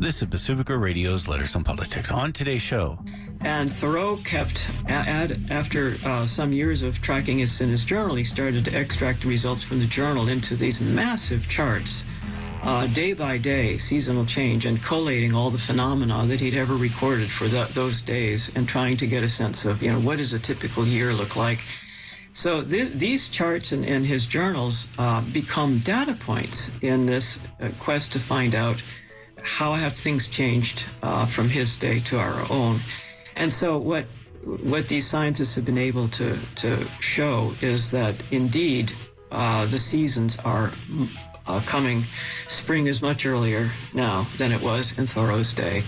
This is Pacifica Radio's Letters on Politics. On today's show. And Thoreau kept, after some years of tracking this in his journal, he started to extract the results from the journal into these massive charts, day by day, seasonal change, and collating all the phenomena that he'd ever recorded for those days and trying to get a sense of, what does a typical year look like? So these charts and his journals become data points in this quest to find out how have things changed from his day to our own. And so what these scientists have been able to show is that indeed the seasons are coming. Spring is much earlier now than it was in Thoreau's day.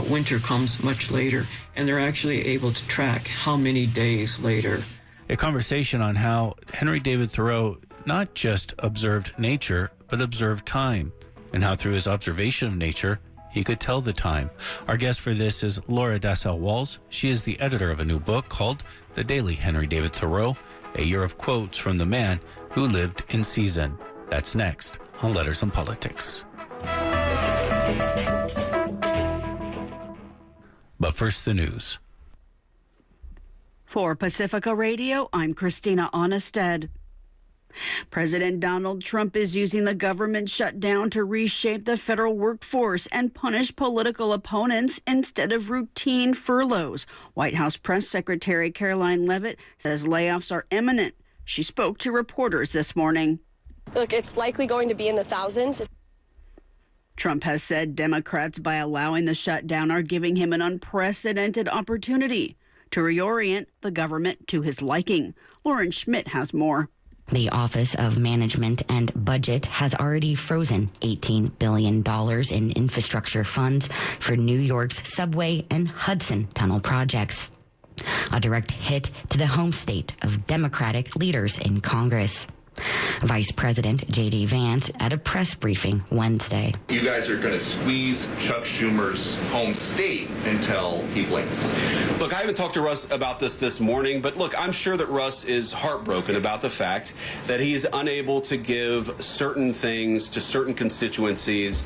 Winter comes much later, and they're actually able to track how many days later. A conversation on how Henry David Thoreau not just observed nature, but observed time, and how through his observation of nature, he could tell the time. Our guest for this is Laura Dassow-Walls. She is the editor of a new book called The Daily Henry David Thoreau, a year of quotes from the man who lived in season. That's next on Letters on Politics. But first, the news. For Pacifica Radio, I'm Christina Onnested. President Donald Trump is using the government shutdown to reshape the federal workforce and punish political opponents instead of routine furloughs. White House Press Secretary Caroline Leavitt says layoffs are imminent. She spoke to reporters this morning. Look, it's likely going to be in the thousands. Trump has said Democrats, by allowing the shutdown, are giving him an unprecedented opportunity to reorient the government to his liking. Lauren Schmidt has more. The Office of Management and Budget has already frozen $18 billion in infrastructure funds for New York's subway and Hudson Tunnel projects. A direct hit to the home state of Democratic leaders in Congress. Vice President J.D. Vance at a press briefing Wednesday. You guys are going to squeeze Chuck Schumer's home state until he blinks. Look, I haven't talked to Russ about this morning, but look, I'm sure that Russ is heartbroken about the fact that he is unable to give certain things to certain constituencies.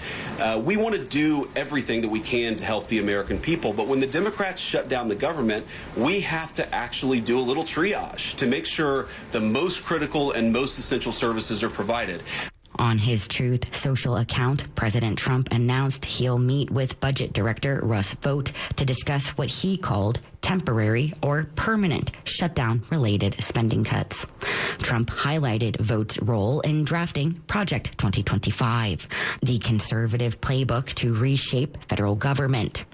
We want to do everything that we can to help the American people, but when the Democrats shut down the government, we have to actually do a little triage to make sure the most critical and most essential services are provided. On his Truth Social account, President Trump announced he'll meet with Budget Director Russ Vought to discuss what he called temporary or permanent shutdown-related spending cuts. Trump highlighted Vaught's role in drafting Project 2025, the conservative playbook to reshape federal government,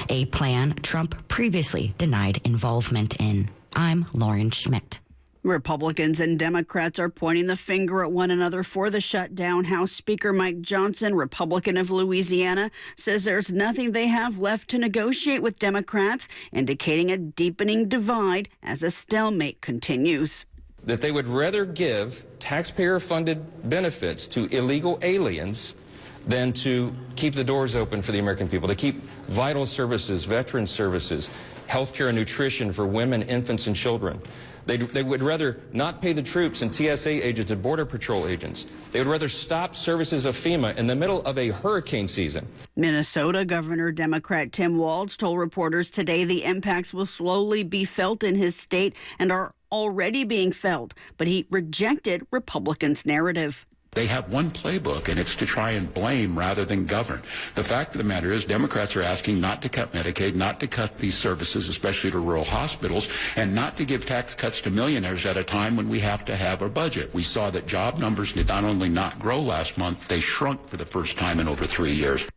a plan Trump previously denied involvement in. I'm Lauren Schmidt. Republicans and Democrats are pointing the finger at one another for the shutdown. House Speaker Mike Johnson, Republican of Louisiana, says there's nothing they have left to negotiate with Democrats, indicating a deepening divide as the stalemate continues. That they would rather give taxpayer-funded benefits to illegal aliens than to keep the doors open for the American people, to keep vital services, veteran services, health care and nutrition for women, infants, and children. They would rather not pay the troops and TSA agents and Border Patrol agents. They would rather stop services of FEMA in the middle of a hurricane season. Minnesota Governor Democrat Tim Walz told reporters today the impacts will slowly be felt in his state and are already being felt, but he rejected Republicans' narrative. They have one playbook, and it's to try and blame rather than govern. The fact of the matter is Democrats are asking not to cut Medicaid, not to cut these services, especially to rural hospitals, and not to give tax cuts to millionaires at a time when we have to have a budget. We saw that job numbers did not only not grow last month, they shrunk for the first time in over 3 years.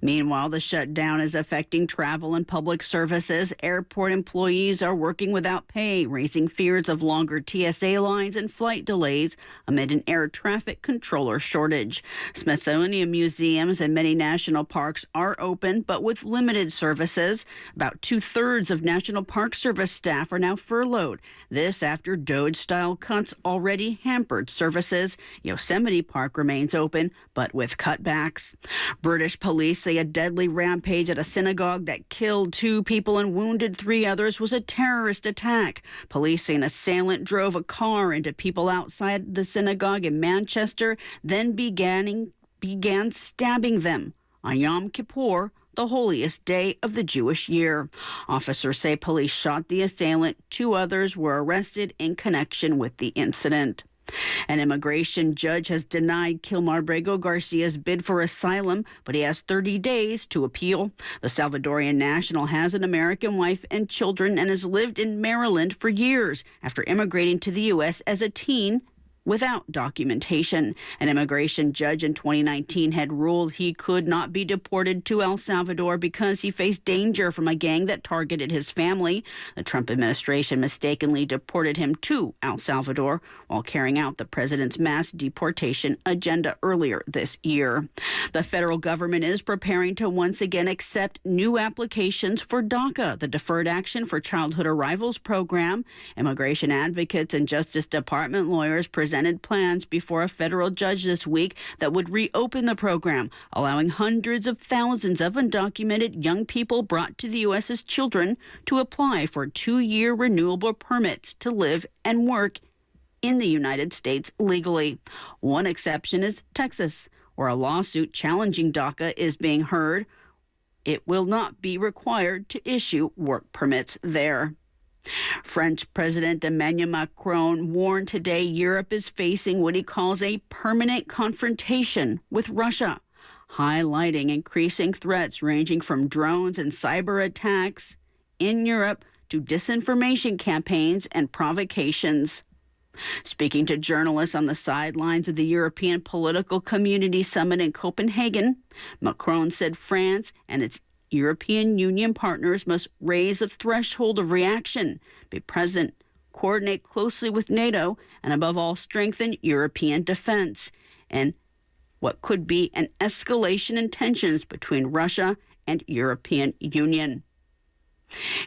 Meanwhile, the shutdown is affecting travel and public services. Airport employees are working without pay, raising fears of longer TSA lines and flight delays amid an air traffic controller shortage. Smithsonian museums and many national parks are open, but with limited services. About 2/3 of National Park Service staff are now furloughed. This after Doge-style cuts already hampered services. Yosemite Park remains open, but with cutbacks. British police say say a deadly rampage at a synagogue that killed 2 people and wounded 3 others was a terrorist attack. Police say an assailant drove a car into people outside the synagogue in Manchester, then began stabbing them on Yom Kippur, the holiest day of the Jewish year. Officers say police shot the assailant. 2 others were arrested in connection with the incident. An immigration judge has denied Kilmarbrego Garcia's bid for asylum, but he has 30 days to appeal. The Salvadorian national has an American wife and children and has lived in Maryland for years after immigrating to the U.S. as a teen without documentation. An immigration judge in 2019 had ruled he could not be deported to El Salvador because he faced danger from a gang that targeted his family. The Trump administration mistakenly deported him to El Salvador while carrying out the president's mass deportation agenda earlier this year. The federal government is preparing to once again accept new applications for DACA, the Deferred Action for Childhood Arrivals program. Immigration advocates and Justice Department lawyers presented plans before a federal judge this week that would reopen the program, allowing hundreds of thousands of undocumented young people brought to the U.S. as children to apply for 2-year renewable permits to live and work in the United States legally. One exception is Texas, where a lawsuit challenging DACA is being heard. It will not be required to issue work permits there. French President Emmanuel Macron warned today Europe is facing what he calls a permanent confrontation with Russia, highlighting increasing threats ranging from drones and cyber attacks in Europe to disinformation campaigns and provocations. Speaking to journalists on the sidelines of the European Political Community Summit in Copenhagen, Macron said France and its European Union partners must raise the threshold of reaction, be present, coordinate closely with NATO, and above all, strengthen European defense, and what could be an escalation in tensions between Russia and European Union.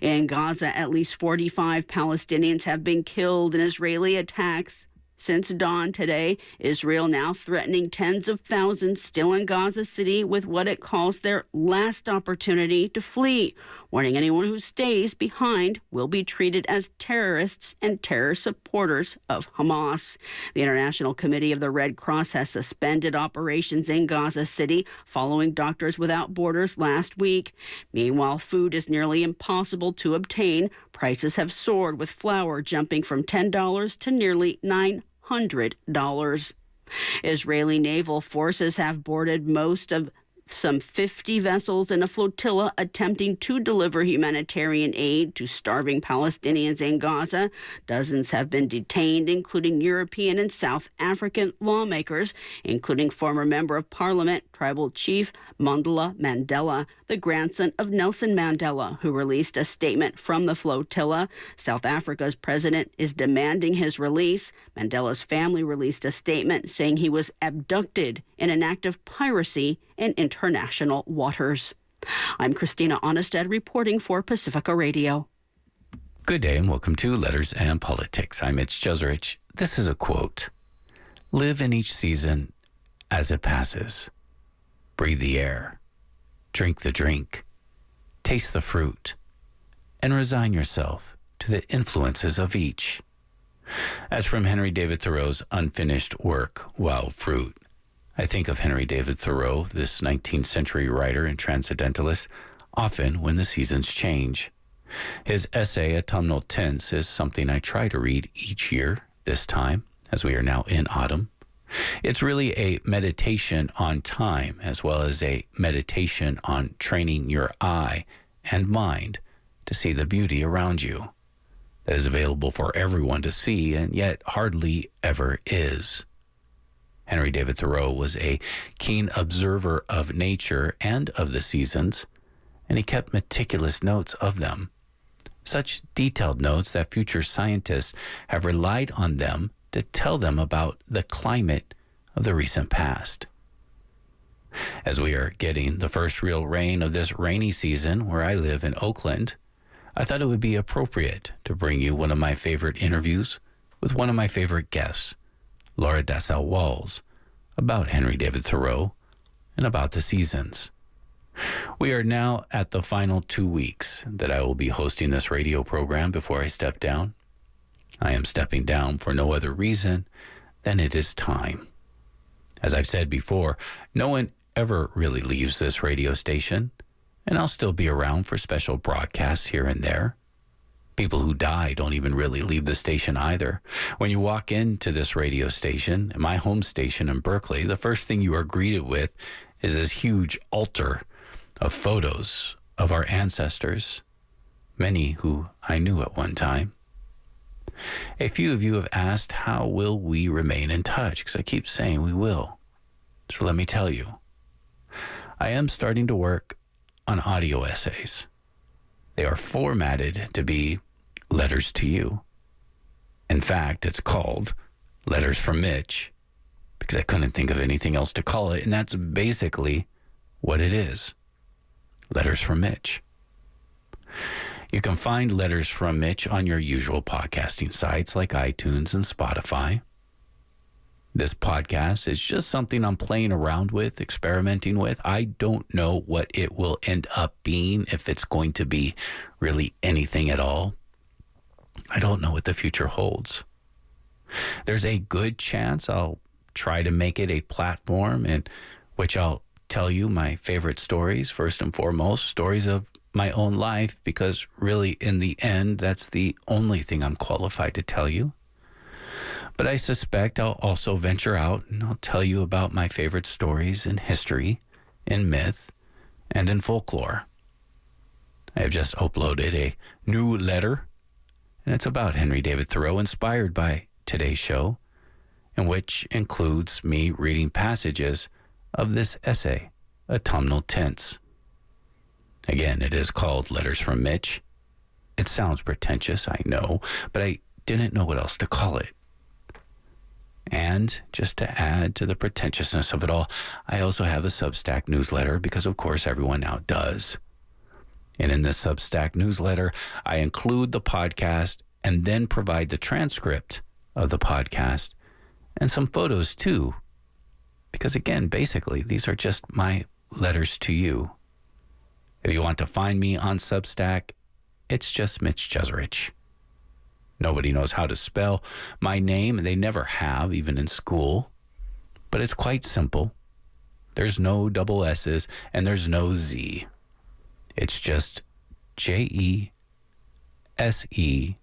In Gaza, at least 45 Palestinians have been killed in Israeli attacks since dawn today. Israel now threatening tens of thousands still in Gaza City with what it calls their last opportunity to flee, warning anyone who stays behind will be treated as terrorists and terror supporters of Hamas. The International Committee of the Red Cross has suspended operations in Gaza City following Doctors Without Borders last week. Meanwhile, food is nearly impossible to obtain. Prices have soared, with flour jumping from $10 to nearly $900. Israeli naval forces have boarded most of some 50 vessels in a flotilla attempting to deliver humanitarian aid to starving Palestinians in Gaza. Dozens have been detained, including European and South African lawmakers, including former member of parliament, tribal chief Mandela Mandela, the grandson of Nelson Mandela, who released a statement from the flotilla. South Africa's president is demanding his release. Mandela's family released a statement saying he was abducted in an act of piracy in international waters. I'm Christina Onestad reporting for Pacifica Radio. Good day and welcome to Letters and Politics. I'm Mitch Jeserich. This is a quote. Live in each season as it passes. Breathe the air. Drink the drink. Taste the fruit. And resign yourself to the influences of each. As from Henry David Thoreau's unfinished work, Wild Fruit, I think of Henry David Thoreau, this 19th century writer and transcendentalist, often when the seasons change. His essay, Autumnal Tints, is something I try to read each year, this time, as we are now in autumn. It's really a meditation on time, as well as a meditation on training your eye and mind to see the beauty around you that is available for everyone to see and yet hardly ever is. Henry David Thoreau was a keen observer of nature and of the seasons, and he kept meticulous notes of them. Such detailed notes that future scientists have relied on them to tell them about the climate of the recent past. As we are getting the first real rain of this rainy season where I live in Oakland, I thought it would be appropriate to bring you one of my favorite interviews with one of my favorite guests, Laura Dassow Walls, about Henry David Thoreau and about the seasons. We are now at the final 2 weeks that I will be hosting this radio program before I step down. I am stepping down for no other reason than it is time. As I've said before, no one ever really leaves this radio station, and I'll still be around for special broadcasts here and there. People who die don't even really leave the station either. When you walk into this radio station, my home station in Berkeley, the first thing you are greeted with is this huge altar of photos of our ancestors, many who I knew at one time. A few of you have asked, how will we remain in touch? Because I keep saying we will. So let me tell you, I am starting to work on audio essays. They are formatted to be letters to you. In fact, it's called Letters from Mitch because I couldn't think of anything else to call it, and that's basically what it is. Letters from Mitch. You can find Letters from Mitch on your usual podcasting sites like iTunes and Spotify. This podcast is just something I'm playing around with, experimenting with. I don't know what it will end up being, if it's going to be really anything at all. I don't know what the future holds. There's a good chance I'll try to make it a platform in which I'll tell you my favorite stories, first and foremost, stories of my own life, because really, in the end, that's the only thing I'm qualified to tell you. But I suspect I'll also venture out and I'll tell you about my favorite stories in history, in myth, and in folklore. I have just uploaded a new letter, and it's about Henry David Thoreau, inspired by today's show, and which includes me reading passages of this essay, Autumnal Tints. Again, it is called Letters from Mitch. It sounds pretentious, I know, but I didn't know what else to call it. And just to add to the pretentiousness of it all, I also have a Substack newsletter because, of course, everyone now does. And in this Substack newsletter, I include the podcast and then provide the transcript of the podcast and some photos too. Because again, basically, these are just my letters to you. If you want to find me on Substack, it's just Mitch Jeserich. Nobody knows how to spell my name, and they never have, even in school. But it's quite simple. There's no double S's, and there's no Z. It's just Jeserich. Jeserich.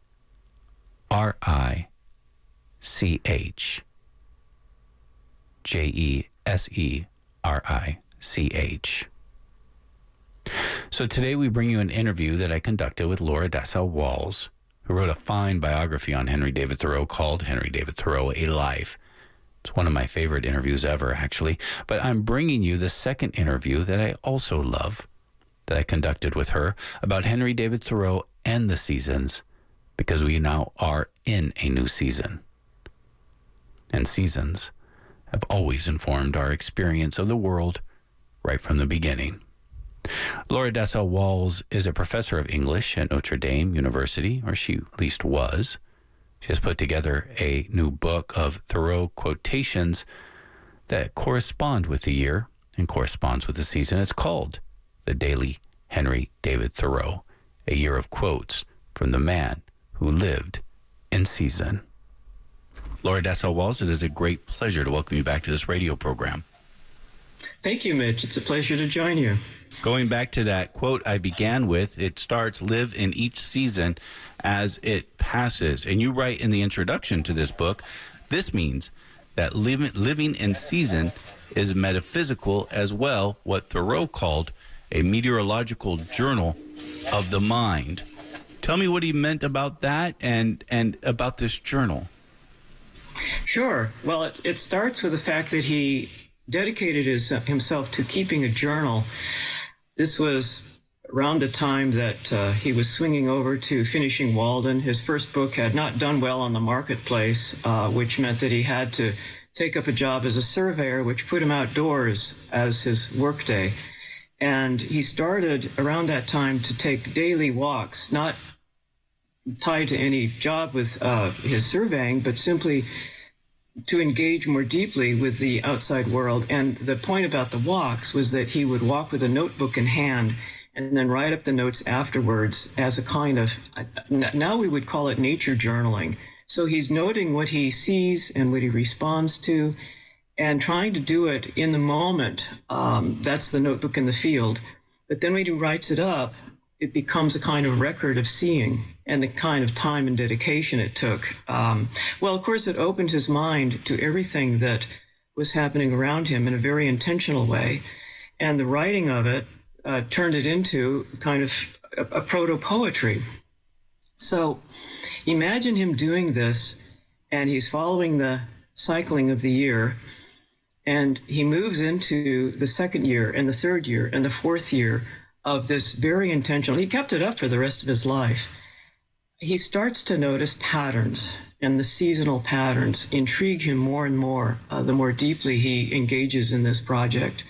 So today we bring you an interview that I conducted with Laura Dassow Walls, who wrote a fine biography on Henry David Thoreau called Henry David Thoreau, A Life. It's one of my favorite interviews ever, actually. But I'm bringing you the second interview that I also love, that I conducted with her about Henry David Thoreau and the seasons, because we now are in a new season. And seasons have always informed our experience of the world right from the beginning. Laura Dassow Walls is a professor of English at Notre Dame University, or she at least was. She has put together a new book of Thoreau quotations that correspond with the year and corresponds with the season. It's called The Daily Henry David Thoreau, a year of quotes from the man who lived in season. Laura Dassow Walls, it is a great pleasure to welcome you back to this radio program. Thank you, Mitch. It's a pleasure to join you. Going back to that quote I began with, it starts, live in each season as it passes. And you write in the introduction to this book, this means that living in season is metaphysical as well, what Thoreau called a meteorological journal of the mind. Tell me what he meant about that and about this journal. Sure. Well, it starts with the fact that he dedicated himself to keeping a journal. This was around the time that he was swinging over to finishing Walden. His first book had not done well on the marketplace, which meant that he had to take up a job as a surveyor, which put him outdoors as his workday. And he started around that time to take daily walks, not tied to any job with his surveying, but simply to engage more deeply with the outside world. And the point about the walks was that he would walk with a notebook in hand and then write up the notes afterwards as a kind of, now we would call it nature journaling. So he's noting what he sees and what he responds to and trying to do it in the moment. That's the notebook in the field. But then when he writes it up, it becomes a kind of record of seeing and the kind of time and dedication it took. Well, of course, it opened his mind to everything that was happening around him in a very intentional way. And the writing of it turned it into kind of a proto-poetry. So imagine him doing this, and he's following the cycling of the year, and he moves into the second year and the third year and the fourth year of this very intentional. He kept it up for the rest of his life. He starts to notice patterns, and the seasonal patterns intrigue him more and more the more deeply he engages in this project.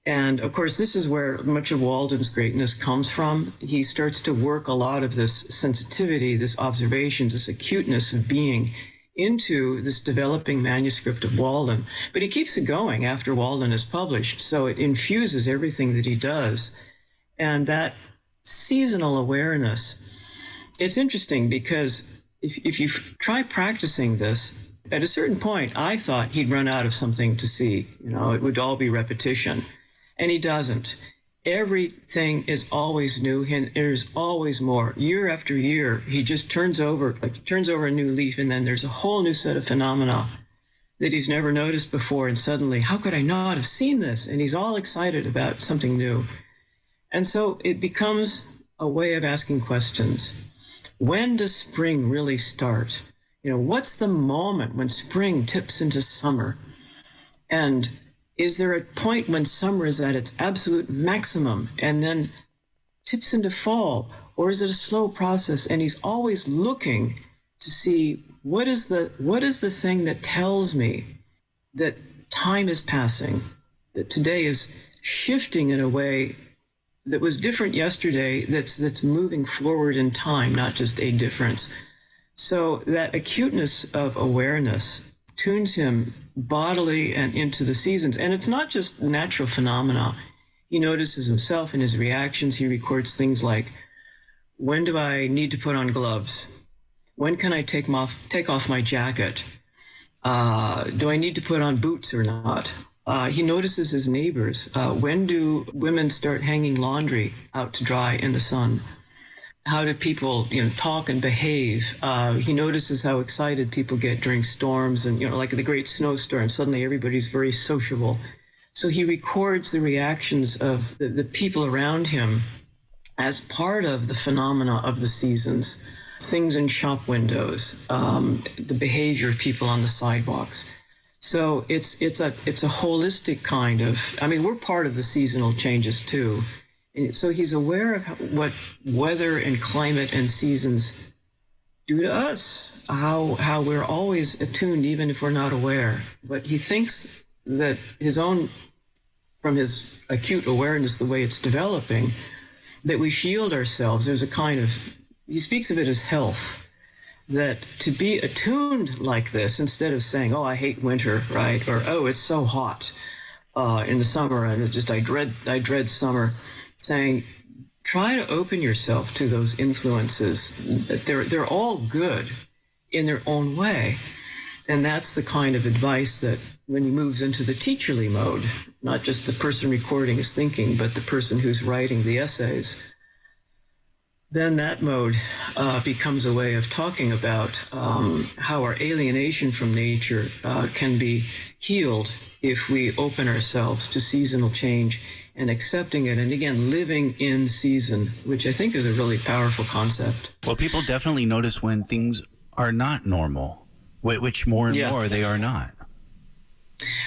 And of course, this is where much of Walden's greatness comes from. He starts to work a lot of this sensitivity, this observations, this acuteness of being into this developing manuscript of Walden. But he keeps it going after Walden is published, so it infuses everything that he does. And that seasonal awareness, it's interesting because if you try practicing this, at a certain point, I thought he'd run out of something to see. It would all be repetition. And he doesn't. Everything is always new, and there's always more. Year after year, he just turns over a new leaf, and then there's a whole new set of phenomena that he's never noticed before. And suddenly, how could I not have seen this? And he's all excited about something new. And so it becomes a way of asking questions. When does spring really start? What's the moment when spring tips into summer? And is there a point when summer is at its absolute maximum and then tips into fall? Or is it a slow process? And he's always looking to see what is the thing that tells me that time is passing, that today is shifting in a way that was different yesterday, that's moving forward in time, not just a difference. So that acuteness of awareness tunes him bodily and into the seasons. And it's not just natural phenomena. He notices himself in his reactions. He records things like, when do I need to put on gloves? When can I take off my jacket? Do I need to put on boots or not? He notices his neighbors. When do women start hanging laundry out to dry in the sun? How do people, talk and behave? He notices how excited people get during storms and, like the great snowstorm. Suddenly everybody's very sociable. So he records the reactions of the people around him as part of the phenomena of the seasons. Things in shop windows, the behavior of people on the sidewalks. So it's a holistic kind of, we're part of the seasonal changes too. And so he's aware of what weather and climate and seasons do to us, how we're always attuned even if we're not aware. But he thinks that from his acute awareness, the way it's developing, that we shield ourselves. There's a kind of, he speaks of it as health, that to be attuned like this, instead of saying, oh, I hate winter, right? Or, oh, it's so hot in the summer, and I dread summer. Saying, try to open yourself to those influences. They're all good in their own way. And that's the kind of advice that when he moves into the teacherly mode, not just the person recording his thinking, but the person who's writing the essays, then that mode becomes a way of talking about how our alienation from nature can be healed if we open ourselves to seasonal change and accepting it, and again, living in season, which I think is a really powerful concept. Well, people definitely notice when things are not normal, which more and more they are not.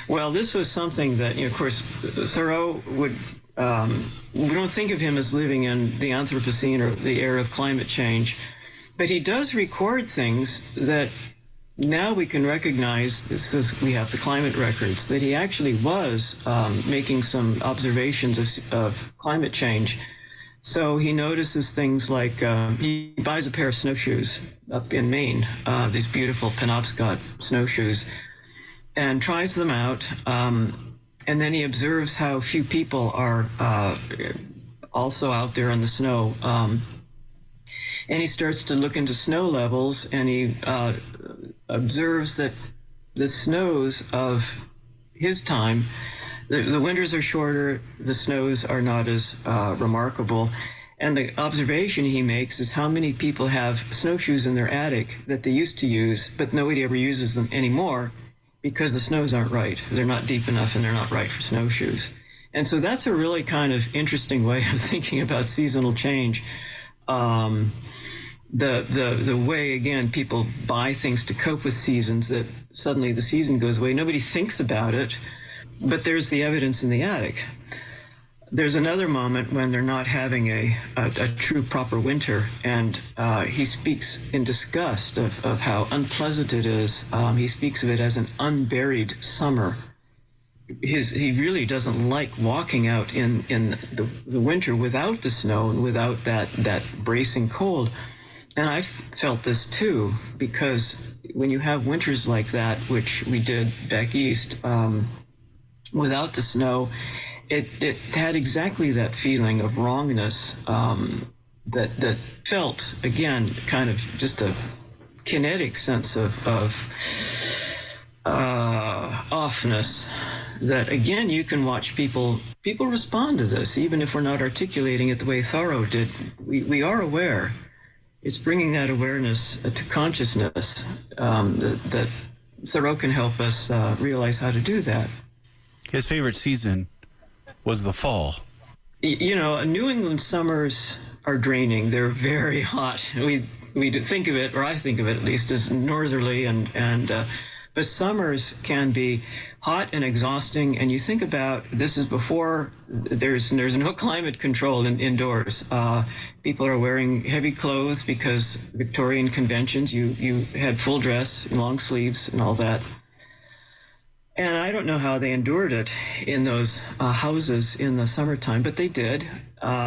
Well, this was something that, of course, Thoreau would, we don't think of him as living in the Anthropocene or the era of climate change, but he does record things that now we can recognize, we have the climate records, that he actually was making some observations of climate change. So he notices things like he buys a pair of snowshoes up in Maine, these beautiful Penobscot snowshoes. and tries them out. And then he observes how few people are also out there in the snow. And he starts to look into snow levels, and he observes that the snows of his time, the winters are shorter, the snows are not as remarkable. And the observation he makes is how many people have snowshoes in their attic that they used to use, but nobody ever uses them anymore because the snows aren't right. They're not deep enough and they're not right for snowshoes. And so that's a really kind of interesting way of thinking about seasonal change. The way, again, people buy things to cope with seasons, that suddenly the season goes away. Nobody thinks about it, but there's the evidence in the attic. There's another moment when they're not having a true proper winter, and he speaks in disgust of how unpleasant it is. He speaks of it as an unburied summer. He really doesn't like walking out in the winter without the snow and without that bracing cold. And I've felt this too, because when you have winters like that, which we did back east, without the snow, it had exactly that feeling of wrongness that felt, again, kind of just a kinetic sense of offness. That, again, you can watch people respond to this, even if we're not articulating it the way Thoreau did. We are aware. It's bringing that awareness to consciousness that Thoreau can help us realize how to do that. His favorite season was the fall. You know, New England summers are draining. They're very hot. We think of it, or I think of it at least, as northerly, but summers can be hot and exhausting. And you think about, this is before there's no climate control indoors. People are wearing heavy clothes because Victorian conventions, you had full dress, long sleeves, and all that. And I don't know how they endured it in those houses in the summertime, but they did.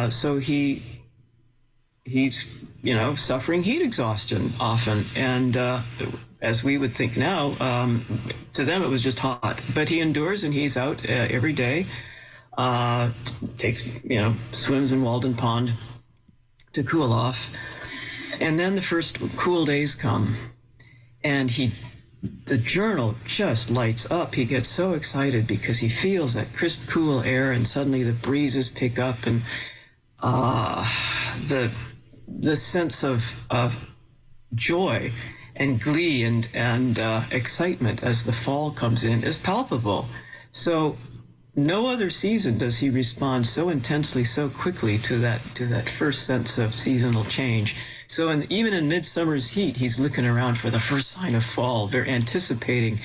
So he's suffering heat exhaustion often, and as we would think now, to them it was just hot. But he endures, and he's out every day. Swims in Walden Pond to cool off, and then the first cool days come, and the journal just lights up. He gets so excited because he feels that crisp, cool air, and suddenly the breezes pick up, and the sense of joy and glee and excitement as the fall comes in is palpable. So no other season does he respond so intensely, so quickly to that first sense of seasonal change. So even in midsummer's heat, he's looking around for the first sign of fall. They're anticipating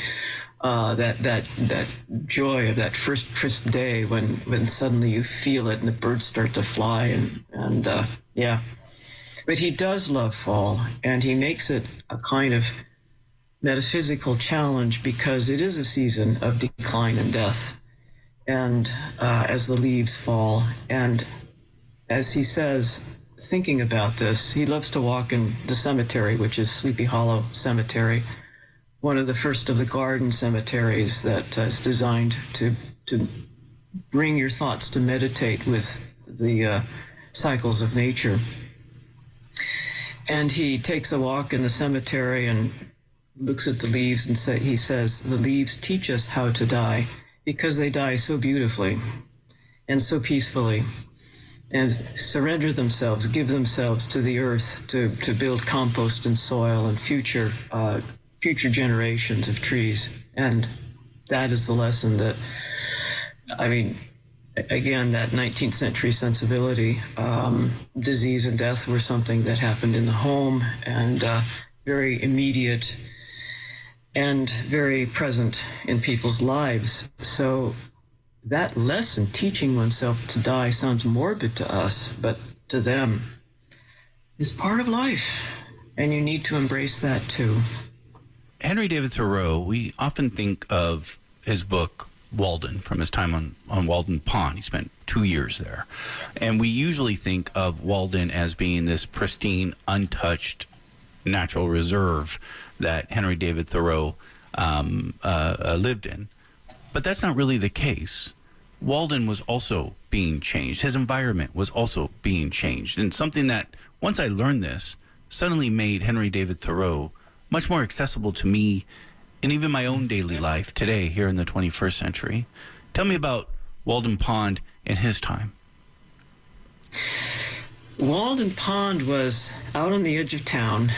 that joy of that first crisp day when suddenly you feel it and the birds start to fly and. But he does love fall, and he makes it a kind of metaphysical challenge because it is a season of decline and death, and as the leaves fall. And as he says, thinking about this, he loves to walk in the cemetery, which is Sleepy Hollow Cemetery, one of the first of the garden cemeteries that is designed to bring your thoughts to meditate with the cycles of nature. And he takes a walk in the cemetery and looks at the leaves, and he says, the leaves teach us how to die because they die so beautifully and so peacefully, and surrender themselves, give themselves to the earth to build compost and soil and future generations of trees. And that is the lesson that, again, that 19th century sensibility, disease and death were something that happened in the home, and very immediate and very present in people's lives. So that lesson, teaching oneself to die, sounds morbid to us, but to them is part of life, and you need to embrace that too. Henry David Thoreau, we often think of his book Walden, from his time on Walden Pond. He spent 2 years there. And we usually think of Walden as being this pristine, untouched natural reserve that Henry David Thoreau lived in. But that's not really the case. Walden was also being changed. His environment was also being changed. And something that, once I learned this, suddenly made Henry David Thoreau much more accessible to me and even my own daily life today here in the 21st century. Tell me about Walden Pond in his time. Walden Pond was out on the edge of town,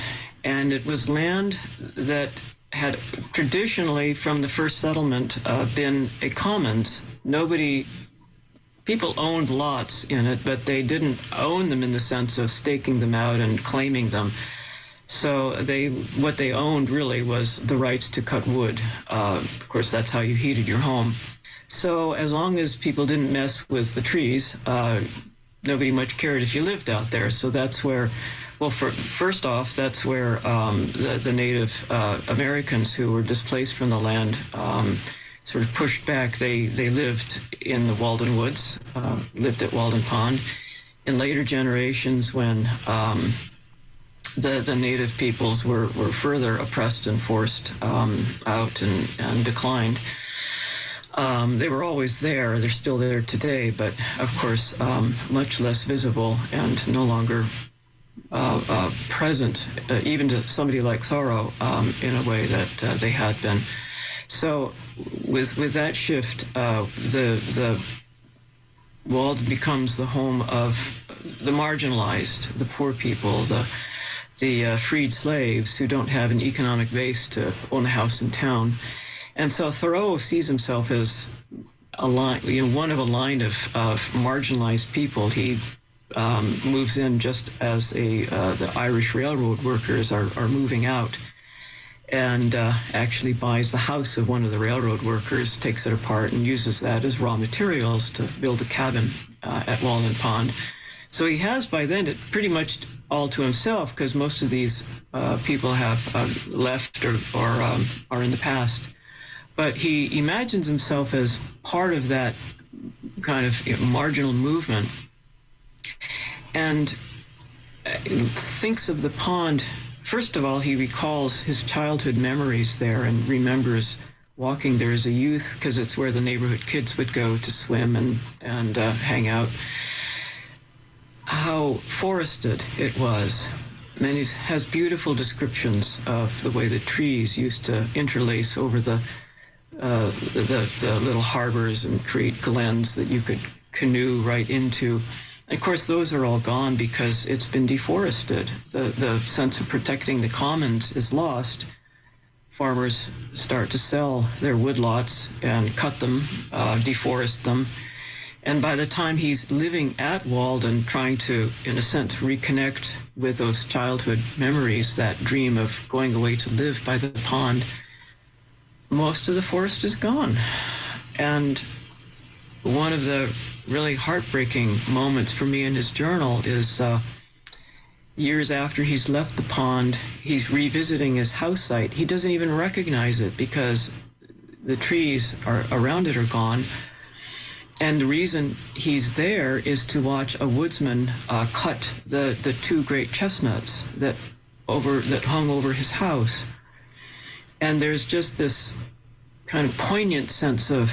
and it was land that had traditionally, from the first settlement, been a commons. People owned lots in it, but they didn't own them in the sense of staking them out and claiming them. So what they owned really was the rights to cut wood. Of course, that's how you heated your home. So as long as people didn't mess with the trees, nobody much cared if you lived out there. So that's where, first off, that's where the Native Americans who were displaced from the land sort of pushed back. They lived in the Walden Woods, lived at Walden Pond. In later generations, when the Native peoples were further oppressed and forced out and declined, they were always there. They're still there today, but of course much less visible and no longer present, even to somebody like Thoreau, in a way that they had been. So with that shift, the Walden becomes the home of the marginalized, the poor people, the freed slaves who don't have an economic base to own a house in town. And so Thoreau sees himself as one of a line of marginalized people. He moves in just as the Irish railroad workers are moving out, and actually buys the house of one of the railroad workers, takes it apart, and uses that as raw materials to build a cabin at Walden Pond. So he has by then it pretty much all to himself, because most of these people have left or are in the past. But he imagines himself as part of that kind of marginal movement, and thinks of the pond. First of all, he recalls his childhood memories there and remembers walking there as a youth, because it's where the neighborhood kids would go to swim and hang out. How forested it was. And he has beautiful descriptions of the way the trees used to interlace over the little harbors and create glens that you could canoe right into. Of course, those are all gone because it's been deforested. The sense of protecting the commons is lost. Farmers start to sell their woodlots and cut them, deforest them. And by the time he's living at Walden, trying to, in a sense, reconnect with those childhood memories, that dream of going away to live by the pond, most of the forest is gone. And one of the really heartbreaking moments for me in his journal is years after he's left the pond, he's revisiting his house site. He doesn't even recognize it because the trees around it are gone. And the reason he's there is to watch a woodsman cut the two great chestnuts that hung over his house. And there's just this kind of poignant sense of,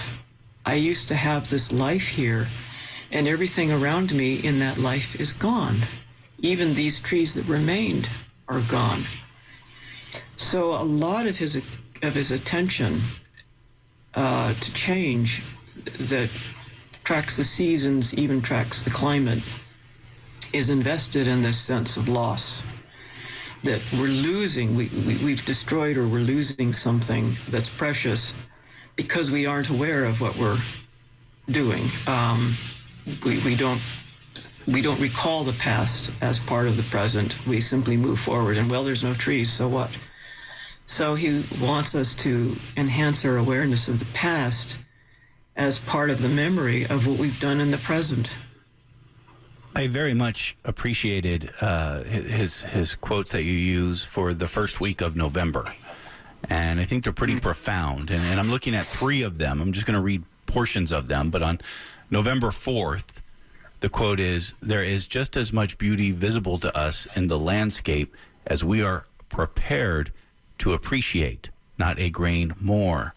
I used to have this life here, and everything around me in that life is gone. Even these trees that remained are gone. So a lot of his attention to change that tracks the seasons, even tracks the climate, is invested in this sense of loss. That we're losing, we've destroyed, or we're losing something that's precious because we aren't aware of what we're doing. We don't recall the past as part of the present. We simply move forward, and there's no trees, so what? So he wants us to enhance our awareness of the past as part of the memory of what we've done in the present. I very much appreciated his quotes that you use for the first week of November. And I think they're pretty profound. And I'm looking at 3 of them. I'm just going to read portions of them. But on November 4th, the quote is, "There is just as much beauty visible to us in the landscape as we are prepared to appreciate." not a grain more.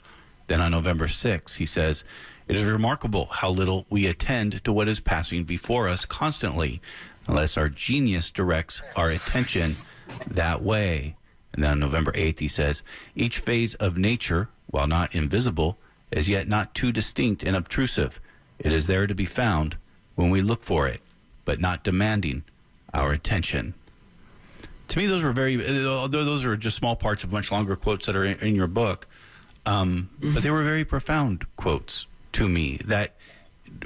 Then on November 6th, he says, it is remarkable how little we attend to what is passing before us constantly, unless our genius directs our attention that way. And then on November 8th, he says, each phase of nature, while not invisible, is yet not too distinct and obtrusive. It is there to be found when we look for it, but not demanding our attention. To me, those are just small parts of much longer quotes that are in your book. But they were very profound quotes to me that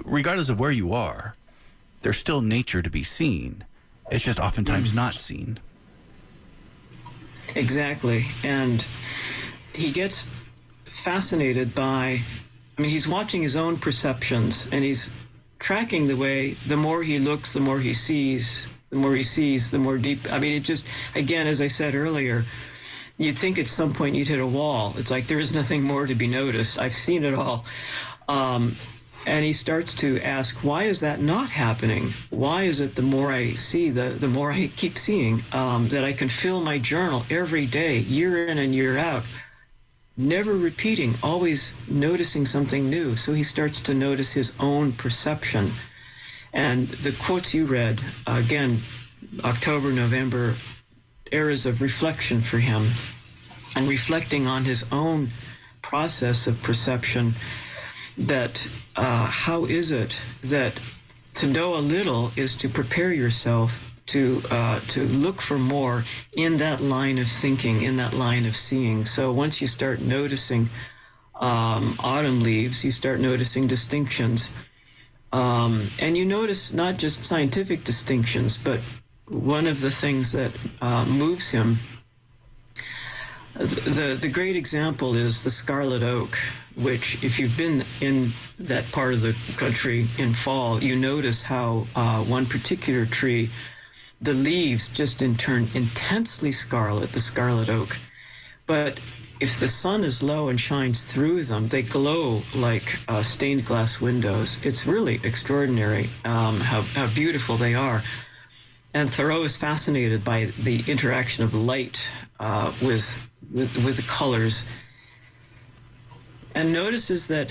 regardless of where you are, there's still nature to be seen. It's just oftentimes not seen. Exactly. And he gets fascinated by, he's watching his own perceptions, and he's tracking the way the more he looks, the more he sees, the more deep. It just, again, as I said earlier, you'd think at some point you'd hit a wall. It's like there is nothing more to be noticed. I've seen it all. And he starts to ask, why is that not happening? Why is it the more I see, the more I keep seeing, that I can fill my journal every day, year in and year out, never repeating, always noticing something new. So he starts to notice his own perception. And the quotes you read, again, October, November, eras of reflection for him, and reflecting on his own process of perception, that how is it that to know a little is to prepare yourself to look for more in that line of thinking, in that line of seeing. So once you start noticing autumn leaves, you start noticing distinctions. And you notice not just scientific distinctions, but one of the things that moves him, the great example is the scarlet oak, which if you've been in that part of the country in fall, you notice how one particular tree, the leaves just turn intensely scarlet, the scarlet oak. But if the sun is low and shines through them, they glow like stained glass windows. It's really extraordinary how beautiful they are. And Thoreau is fascinated by the interaction of light with the colors, and notices that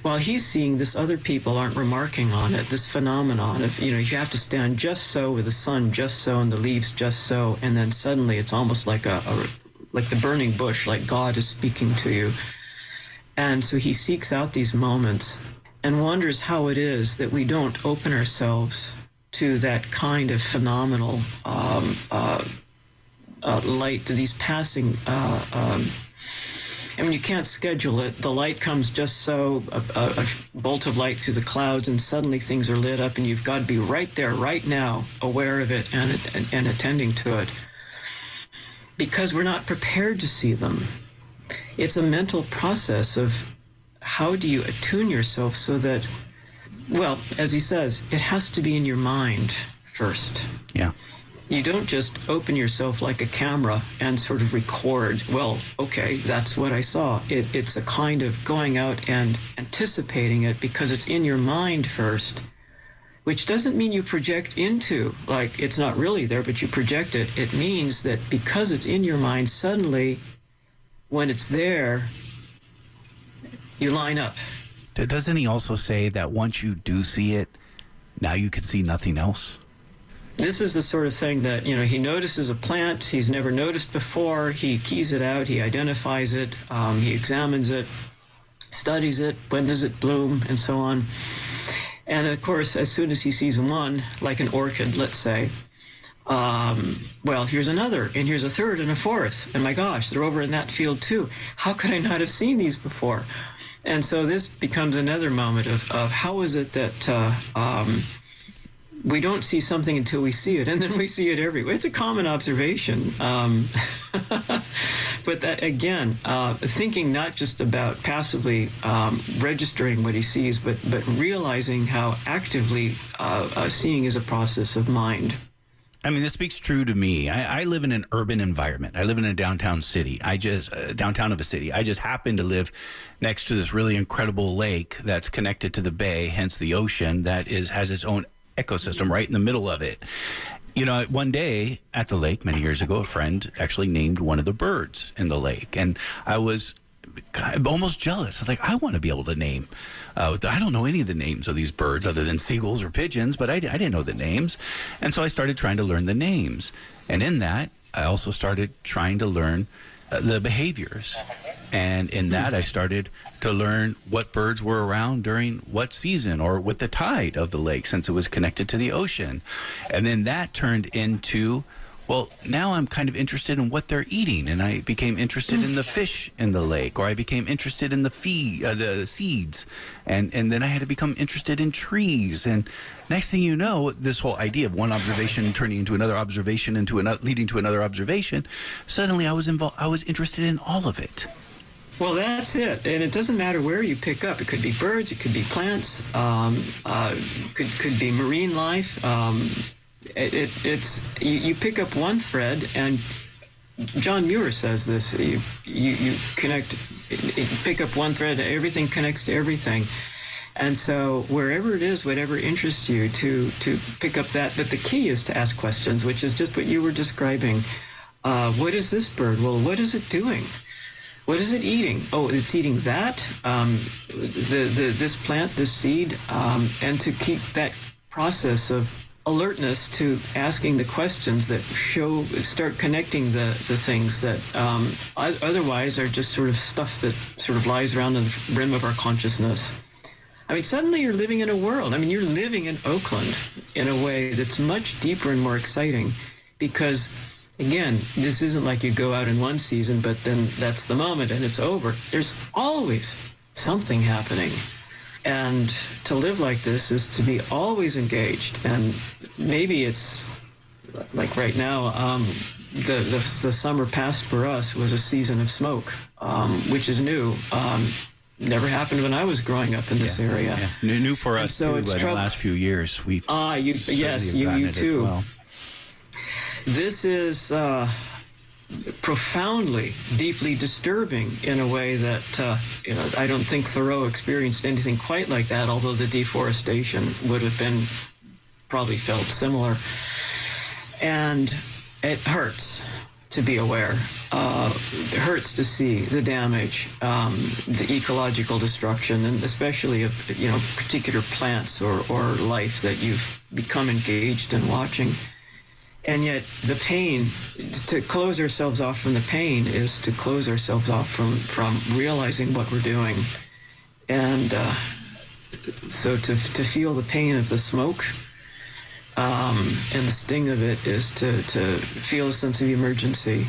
while he's seeing this, other people aren't remarking on it, this phenomenon of, you have to stand just so with the sun just so and the leaves just so, and then suddenly it's almost like like the burning bush, like God is speaking to you. And so he seeks out these moments and wonders how it is that we don't open ourselves to that kind of phenomenal light, to these passing, you can't schedule it. The light comes just so, a bolt of light through the clouds, and suddenly things are lit up, and you've got to be right there, right now, aware of it and attending to it. Because we're not prepared to see them. It's a mental process of how do you attune yourself so that, well, as he says, it has to be in your mind first. Yeah. You don't just open yourself like a camera and sort of record, well, okay, that's what I saw. It's a kind of going out and anticipating it because it's in your mind first, which doesn't mean you project into, like it's not really there, but you project it. It means that because it's in your mind, suddenly when it's there, you line up. Doesn't he also say that once you do see it, now you can see nothing else? This is the sort of thing that, he notices a plant he's never noticed before. He keys it out. He identifies it. He examines it, studies it. When does it bloom, and so on. And, of course, as soon as he sees one, like an orchid, let's say, well, here's another, and here's a third and a fourth. And, my gosh, they're over in that field, too. How could I not have seen these before? And so this becomes another moment of how is it that we don't see something until we see it, and then we see it everywhere. It's a common observation. But that, again, thinking not just about passively registering what he sees, but realizing how actively seeing is a process of mind. This speaks true to me. I live in an urban environment. I live in a downtown city. Downtown of a city. I just happen to live next to this really incredible lake that's connected to the bay, hence the ocean, that has its own ecosystem right in the middle of it. You know, one day at the lake many years ago, a friend actually named one of the birds in the lake. And I was almost jealous. I was like, I want to be able to name. I don't know any of the names of these birds other than seagulls or pigeons, but I didn't know the names. And so I started trying to learn the names. And in that, I also started trying to learn the behaviors. And in that, I started to learn what birds were around during what season or with the tide of the lake, since it was connected to the ocean. And then that turned into, well, now I'm kind of interested in what they're eating. And I became interested in the fish in the lake, or I became interested in the seeds. And then I had to become interested in trees. And next thing you know, this whole idea of one observation turning into another observation, leading to another observation, suddenly I was interested in all of it. Well, that's it, and it doesn't matter where you pick up. It could be birds, it could be plants, could be marine life. You pick up one thread, and John Muir says this. You pick up one thread, everything connects to everything. And so wherever it is, whatever interests you, to pick up that. But the key is to ask questions, which is just what you were describing. What is this bird? Well, what is it doing? What is it eating? Oh, it's eating that, this plant, this seed, and to keep that process of alertness to asking the questions that start connecting the things that otherwise are just sort of stuff that sort of lies around the rim of our consciousness. I mean, suddenly you're living in a world. I mean, you're living in Oakland in a way that's much deeper and more exciting because, again, this isn't like you go out in one season, but then that's the moment and it's over. There's always something happening. And to live like this is to be always engaged. And maybe it's like right now, the summer past for us was a season of smoke, which is new. Never happened when I was growing up in this area. Yeah. New for us so too. But in the last few years, we've you too. Well. This is profoundly, deeply disturbing in a way that I don't think Thoreau experienced anything quite like that. Although the deforestation would have been probably felt similar, and it hurts to be aware. It hurts to see the damage, the ecological destruction, and especially of particular plants or life that you've become engaged in watching. And yet the pain, to close ourselves off from the pain is to close ourselves off from realizing what we're doing. And so to feel the pain of the smoke and the sting of it is to feel a sense of emergency.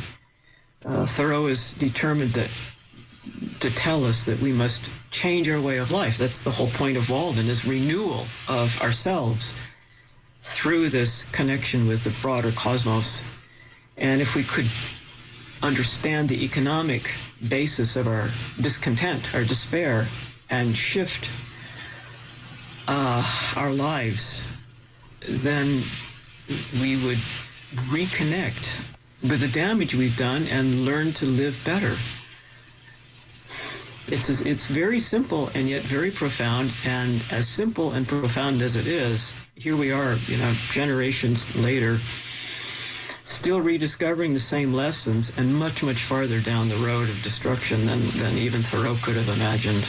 Thoreau is determined to tell us that we must change our way of life. That's the whole point of Walden, is renewal of ourselves through this connection with the broader cosmos. And if we could understand the economic basis of our discontent, our despair, and shift our lives, then we would reconnect with the damage we've done and learn to live better. It's very simple and yet very profound, and as simple and profound as it is, here we are, generations later, still rediscovering the same lessons and much, much farther down the road of destruction than even Thoreau could have imagined.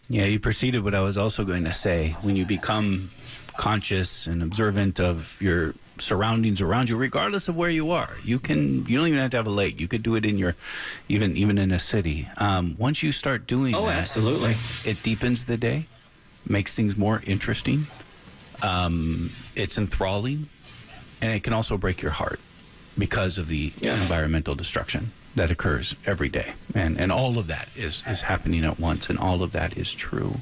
Yeah, you preceded what I was also going to say. When you become conscious and observant of your surroundings around you, regardless of where you are, you don't even have to have a lake. You could do it in your, even in a city. Once you start doing that, absolutely, it deepens the day, makes things more interesting. It's enthralling, and it can also break your heart because of the environmental destruction that occurs every day. And all of that is happening at once, and all of that is true.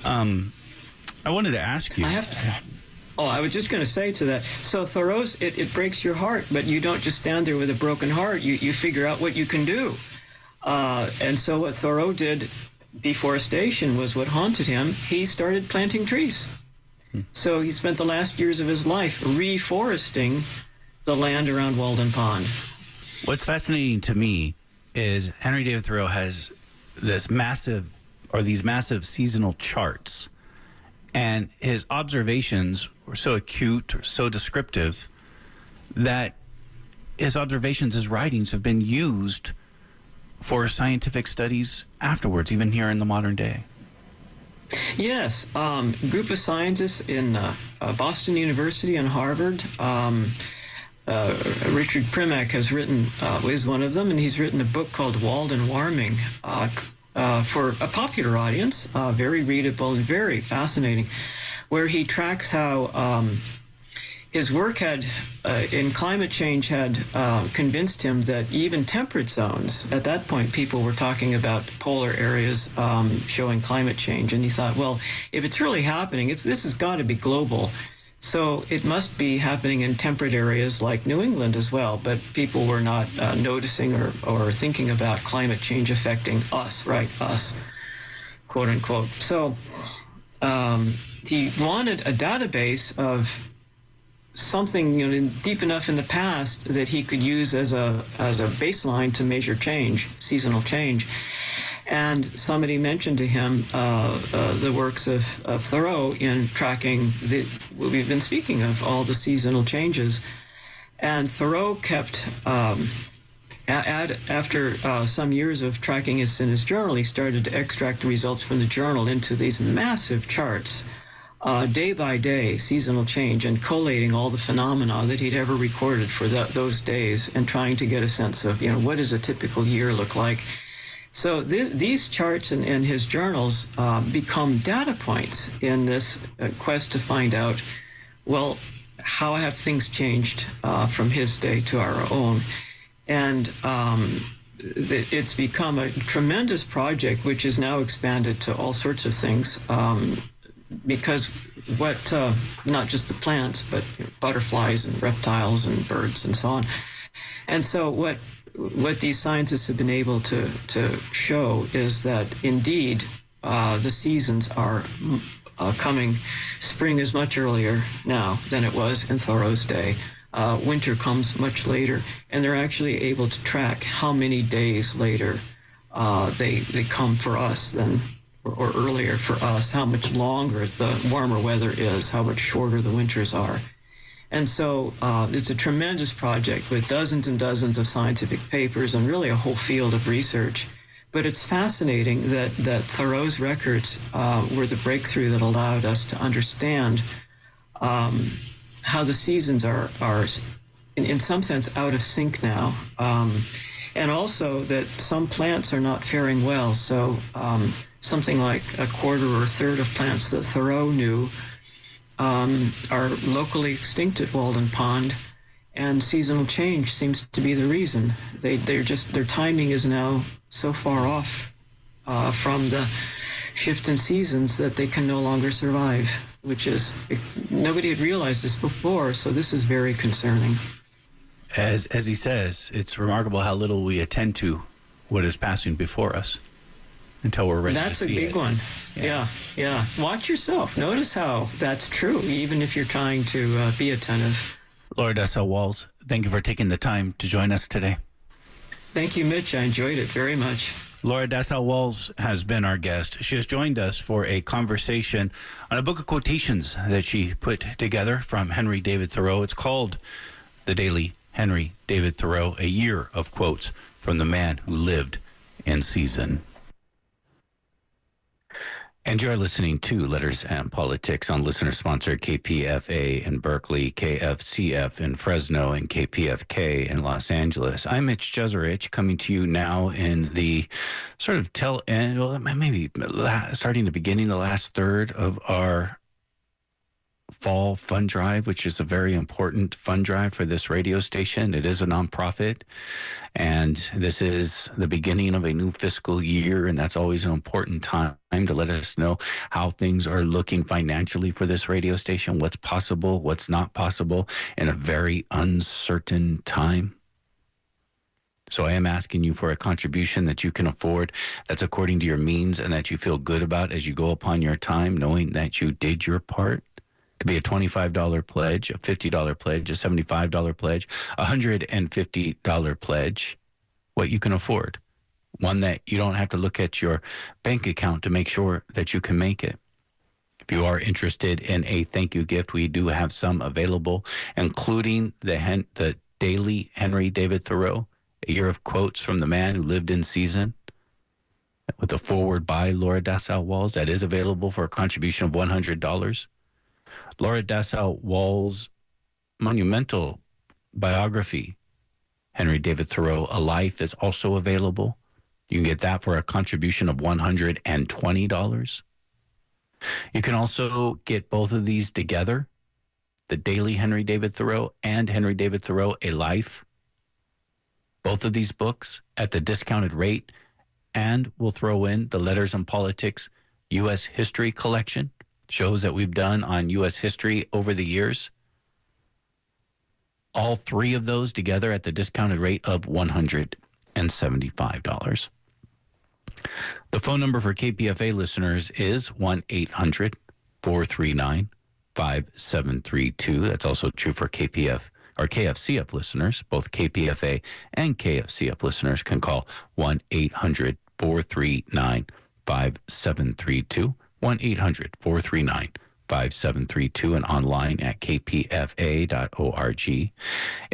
I wanted to ask you. I was just going to say to that. So Thoreau's, it breaks your heart, but you don't just stand there with a broken heart. You figure out what you can do. And so what Thoreau did, deforestation was what haunted him. He started planting trees. So he spent the last years of his life reforesting the land around Walden Pond. What's fascinating to me is Henry David Thoreau has these massive seasonal charts, and his observations were so acute or so descriptive that his observations, his writings have been used for scientific studies afterwards, even here in the modern day. Yes, a group of scientists in Boston University and Harvard. Richard Primack has written, is one of them, and he's written a book called Walden Warming for a popular audience, very readable and very fascinating, where he tracks how his work in climate change had convinced him that even temperate zones, at that point people were talking about polar areas showing climate change, and he thought, well, if it's really happening, this has got to be global. So it must be happening in temperate areas like New England as well, but people were not noticing or thinking about climate change affecting us, right, us, quote unquote. So he wanted a database of something deep enough in the past that he could use as a baseline to measure change, seasonal change. And somebody mentioned to him the works of Thoreau in tracking what we've been speaking of, all the seasonal changes. And Thoreau kept, after some years of tracking this in his journal, he started to extract the results from the journal into these massive charts, day by day, seasonal change, and collating all the phenomena that he'd ever recorded for those days and trying to get a sense of, what does a typical year look like? So these charts and his journals become data points in this quest to find out, well, how have things changed from his day to our own? And it's become a tremendous project, which is now expanded to all sorts of things, because not just the plants, but butterflies and reptiles and birds and so on. And so what these scientists have been able to show is that indeed the seasons are coming. Spring is much earlier now than it was in Thoreau's day. Winter comes much later, and they're actually able to track how many days later they come for us than, or earlier for us, how much longer the warmer weather is, how much shorter the winters are. And so it's a tremendous project with dozens and dozens of scientific papers and really a whole field of research. But it's fascinating that Thoreau's records were the breakthrough that allowed us to understand how the seasons are in some sense out of sync now. And also that some plants are not faring well. So something like a quarter or a third of plants that Thoreau knew are locally extinct at Walden Pond, and seasonal change seems to be the reason. Their timing is now so far off from the shift in seasons that they can no longer survive, which is, nobody had realized this before, so this is very concerning. As he says, it's remarkable how little we attend to what is passing before us until we're ready to see it. That's a big one. Yeah. Watch yourself. Notice how that's true, even if you're trying to be attentive. Laura Dassow-Walls, thank you for taking the time to join us today. Thank you, Mitch. I enjoyed it very much. Laura Dassow-Walls has been our guest. She has joined us for a conversation on a book of quotations that she put together from Henry David Thoreau. It's called The Daily Henry David Thoreau, a year of quotes from the man who lived in season. And you're listening to Letters and Politics on listener-sponsored KPFA in Berkeley, KFCF in Fresno, and KPFK in Los Angeles. I'm Mitch Jeserich, coming to you now in the sort of maybe starting the beginning, the last third of our fall fund drive, which is a very important fund drive for this radio station. It is a nonprofit, and this is the beginning of a new fiscal year, and that's always an important time to let us know how things are looking financially for this radio station, what's possible, what's not possible in a very uncertain time. So I am asking you for a contribution that you can afford, that's according to your means, and that you feel good about as you go upon your time, knowing that you did your part. It could be a $25 pledge, a $50 pledge, a $75 pledge, a $150 pledge, what you can afford. One that you don't have to look at your bank account to make sure that you can make it. If you are interested in a thank you gift, we do have some available, including the daily Henry David Thoreau, a year of quotes from the man who lived in season, with a foreword by Laura Dassow Walls that is available for a contribution of $100. Laura Dassow Walls' monumental biography, Henry David Thoreau, A Life, is also available. You can get that for a contribution of $120. You can also get both of these together, the daily Henry David Thoreau and Henry David Thoreau, A Life, both of these books at the discounted rate. And we'll throw in the Letters and Politics U.S. History Collection, shows that we've done on U.S. history over the years. All three of those together at the discounted rate of $175. The phone number for KPFA listeners is 1-800-439-5732. That's also true for KFCF listeners. Both KPFA and KFCF listeners can call 1-800-439-5732. 1-800-439-5732 and online at kpfa.org.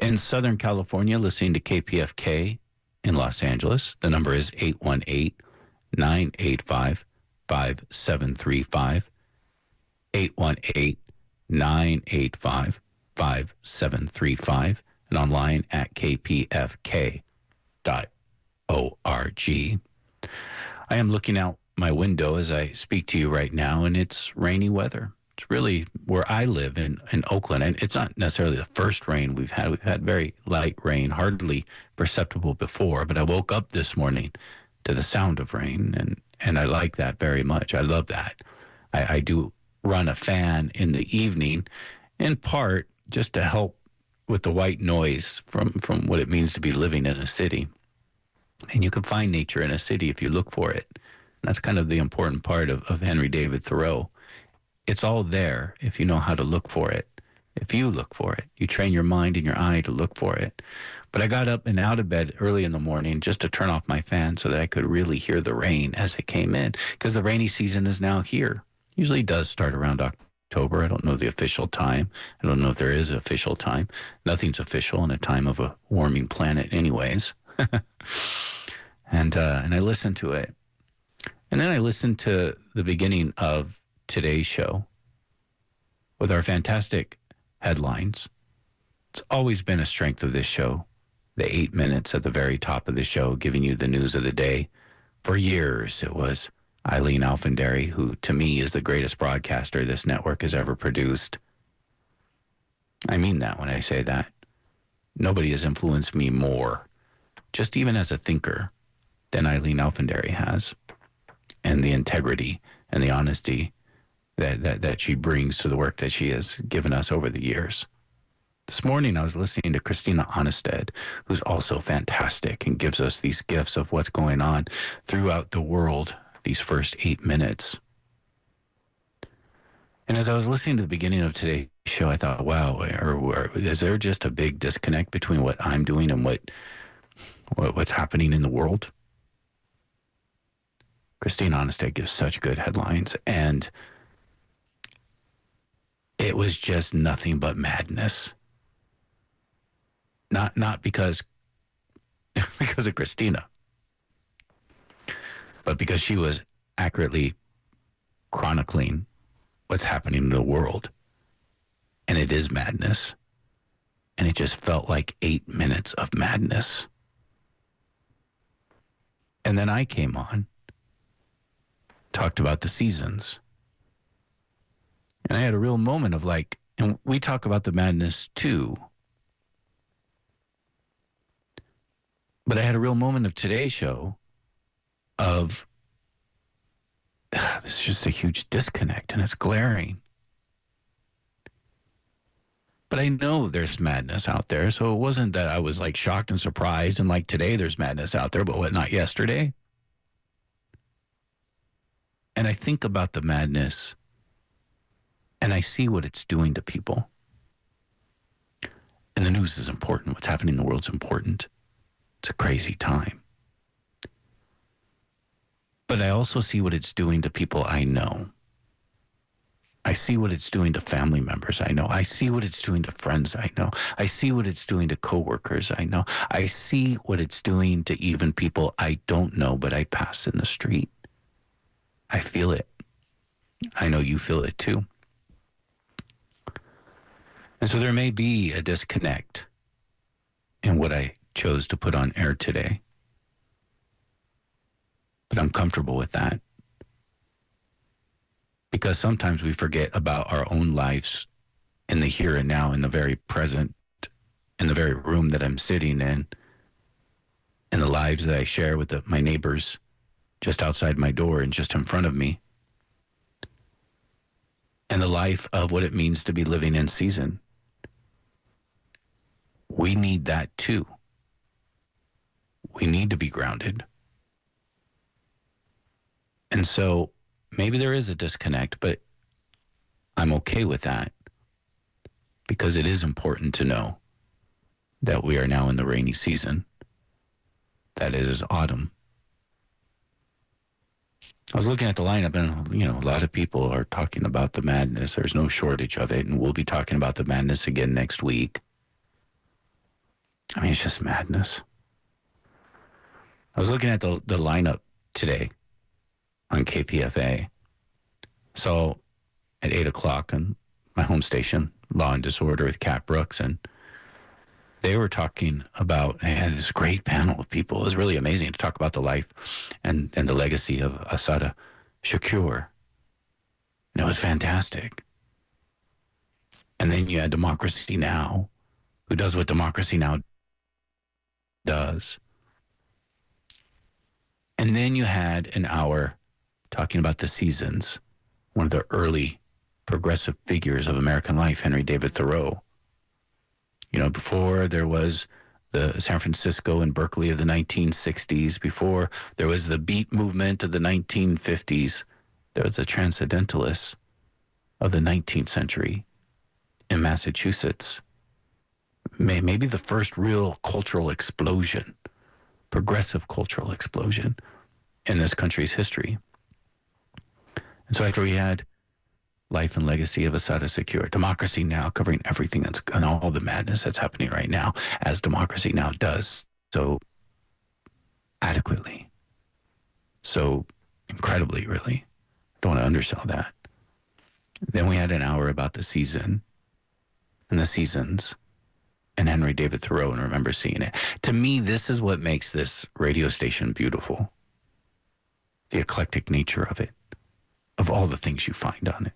In Southern California, listening to KPFK in Los Angeles, the number is 818-985-5735. 818-985-5735 and online at kpfk.org. I am looking out my window as I speak to you right now, and it's rainy weather. It's really where I live in Oakland, and it's not necessarily the first rain we've had. We've had very light rain, hardly perceptible before, but I woke up this morning to the sound of rain, and I like that very much. I love that. I do run a fan in the evening, in part just to help with the white noise from what it means to be living in a city. And you can find nature in a city if you look for it. That's kind of the important part of Henry David Thoreau. It's all there if you know how to look for it. If you look for it, you train your mind and your eye to look for it. But I got up and out of bed early in the morning just to turn off my fan so that I could really hear the rain as it came in, because the rainy season is now here. Usually does start around October. I don't know the official time. I don't know if there is an official time. Nothing's official in a time of a warming planet anyways. And I listened to it. And then I listened to the beginning of today's show with our fantastic headlines. It's always been a strength of this show, the 8 minutes at the very top of the show, giving you the news of the day. For years, it was Eileen Alfandary, who to me is the greatest broadcaster this network has ever produced. I mean that when I say that. Nobody has influenced me more, just even as a thinker, than Eileen Alfandary has. And the integrity and the honesty that she brings to the work that she has given us over the years. This morning I was listening to Christina Onnested, who's also fantastic and gives us these gifts of what's going on throughout the world, these first 8 minutes. And as I was listening to the beginning of today's show, I thought, wow, is there just a big disconnect between what I'm doing and what's happening in the world? Christine Onnested gives such good headlines, and it was just nothing but madness. Not because of Christina, but because she was accurately chronicling what's happening in the world. And it is madness. And it just felt like 8 minutes of madness. And then I came on, talked about the seasons. And I had a real moment of like, and we talk about the madness too. But I had a real moment of today's show of this is just a huge disconnect, and it's glaring. But I know there's madness out there, so it wasn't that I was like shocked and surprised and like today there's madness out there, but what, not yesterday? And I think about the madness, and I see what it's doing to people. And the news is important. What's happening in the world's important. It's a crazy time. But I also see what it's doing to people I know. I see what it's doing to family members I know. I see what it's doing to friends I know. I see what it's doing to coworkers I know. I see what it's doing to even people I don't know, but I pass in the street. I feel it. I know you feel it too. And so there may be a disconnect in what I chose to put on air today. But I'm comfortable with that. Because sometimes we forget about our own lives in the here and now, in the very present, in the very room that I'm sitting in the lives that I share with my neighbors just outside my door and just in front of me, and the life of what it means to be living in season. We need that too. We need to be grounded. And so maybe there is a disconnect, but I'm okay with that because it is important to know that we are now in the rainy season. That is autumn. I was looking at the lineup and, a lot of people are talking about the madness. There's no shortage of it. And we'll be talking about the madness again next week. I mean, it's just madness. I was looking at the lineup today on KPFA. So at 8 o'clock on my home station, Law and Disorder with Kat Brooks, and they were talking about, they had this great panel of people. It was really amazing to talk about the life and the legacy of Assata Shakur. And it was fantastic. And then you had Democracy Now!, who does what Democracy Now! Does. And then you had an hour talking about the seasons, one of the early progressive figures of American life, Henry David Thoreau. Before there was the San Francisco and Berkeley of the 1960s, before there was the beat movement of the 1950s, there was the transcendentalists of the 19th century in Massachusetts. Maybe the first real cultural explosion, progressive cultural explosion in this country's history. And so after we had Life and Legacy of Assata Shakur, Democracy Now! Covering everything and all the madness that's happening right now, as Democracy Now! Does so adequately, so incredibly, really. Don't want to undersell that. Then we had an hour about the season and the seasons and Henry David Thoreau, and I remember seeing it. To me, this is what makes this radio station beautiful. The eclectic nature of it, of all the things you find on it.